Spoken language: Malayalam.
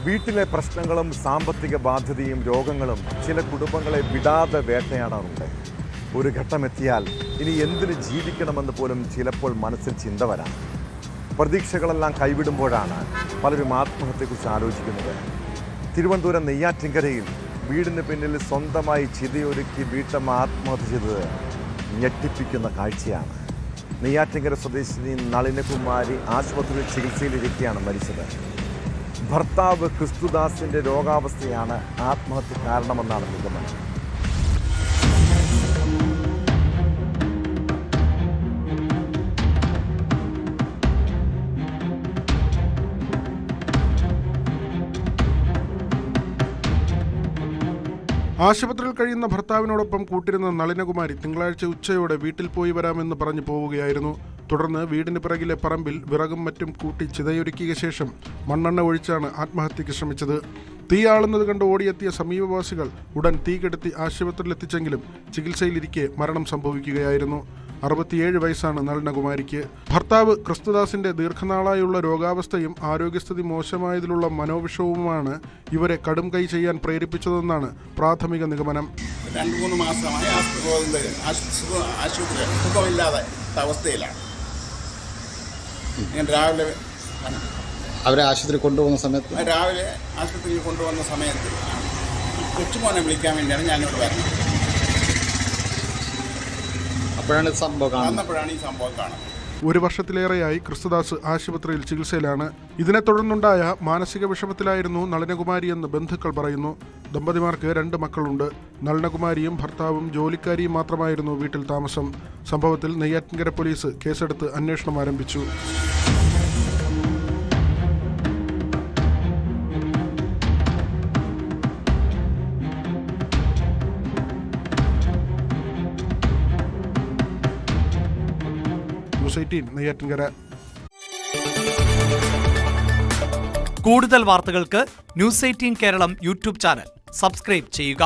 വീട്ടിലെ പ്രശ്നങ്ങളും സാമ്പത്തിക ബാധ്യതയും രോഗങ്ങളും ചില കുടുംബങ്ങളെ വിടാതെ വേട്ടയാടാറുണ്ട്. ഒരു ഘട്ടമെത്തിയാൽ ഇനി എന്തിനു ജീവിക്കണമെന്ന് പോലും ചിലപ്പോൾ മനസ്സിൽ ചിന്ത വരാം. പ്രതീക്ഷകളെല്ലാം കൈവിടുമ്പോഴാണ് പലരും ആത്മഹത്യയെക്കുറിച്ച് ആലോചിക്കുന്നത്. തിരുവനന്തപുരം നെയ്യാറ്റിൻകരയിൽ വീടിന് പിന്നിൽ സ്വന്തമായി ചിതയൊരുക്കി വീട്ടമ്മ ആത്മഹത്യ ചെയ്തത് ഞെട്ടിപ്പിക്കുന്ന കാഴ്ചയാണ്. നെയ്യാറ്റിൻകര സ്വദേശിനി നളിനകുമാരി ആശുപത്രിയിൽ ചികിത്സയിലിരിക്കെയാണ് മരിച്ചത്. ഭർത്താവ് ക്രിസ്തുദാസിന്റെ രോഗാവസ്ഥയാണ് ആത്മഹത്യ കാരണമെന്നാണ് നിഗമനം. ആശുപത്രിയിൽ കഴിയുന്ന ഭർത്താവിനോടൊപ്പം കൂട്ടിരുന്ന നളിനകുമാരി തിങ്കളാഴ്ച ഉച്ചയോടെ വീട്ടിൽ പോയി വരാമെന്ന് പറഞ്ഞു പോവുകയായിരുന്നു. തുടർന്ന് വീടിന് പിറകിലെ പറമ്പിൽ വിറകും മറ്റും കൂട്ടി ചിതയൊരുക്കിയ ശേഷം മണ്ണെണ്ണ ഒഴിച്ചാണ് ആത്മഹത്യയ്ക്ക് ശ്രമിച്ചത്. തീയാളുന്നത് കണ്ട് ഓടിയെത്തിയ സമീപവാസികൾ ഉടൻ തീ കെടുത്തി ആശുപത്രിയിലെത്തിച്ചെങ്കിലും ചികിത്സയിലിരിക്കെ മരണം സംഭവിക്കുകയായിരുന്നു. 67 വയസ്സാണ് നളിനകുമാരിക്ക്. ഭർത്താവ് ക്രിസ്തുദാസിന്റെ ദീർഘനാളായുള്ള രോഗാവസ്ഥയും ആരോഗ്യസ്ഥിതി മോശമായതിലുള്ള മനോവിഷവുമാണ് ഇവരെ കടും കൈ ചെയ്യാൻ പ്രേരിപ്പിച്ചതെന്നാണ് പ്രാഥമിക നിഗമനം. 2-3 മാസമായി ആശുപത്രി സുഖമില്ലാത്ത അവസ്ഥയിലാണ്. ഞാൻ അവരെ ആശുപത്രി കൊണ്ടുപോകുന്ന സമയത്ത് രാവിലെ ആശുപത്രിയിൽ കൊണ്ടുവന്ന സമയത്ത് കൊച്ചുമോനെ വിളിക്കാൻ വേണ്ടിയാണ് ഞാനിവിടെ വരുന്നത്. അപ്പോഴാണ് ഈ സംഭവം കാണുന്നത്. 1 വർഷത്തിലേറെയായി ക്രിസ്തുദാസ് ആശുപത്രിയിൽ ചികിത്സയിലാണ്. ഇതിനെ തുടർന്നുണ്ടായ മാനസിക വിഷമത്തിലായിരുന്നു നളിനകുമാരിയെന്ന് ബന്ധുക്കൾ പറയുന്നു. ദമ്പതിമാർക്ക് 2 മക്കളുണ്ട്. നളിനകുമാരിയും ഭർത്താവും ജോലിക്കാരിയും മാത്രമായിരുന്നു വീട്ടിൽ താമസം. സംഭവത്തിൽ നെയ്യാറ്റിൻകര പോലീസ് കേസെടുത്ത് അന്വേഷണം ആരംഭിച്ചു. കൂടുതൽ വാർത്തകൾക്ക് news 18 Keralam YouTube channel subscribe ചെയ്യുക.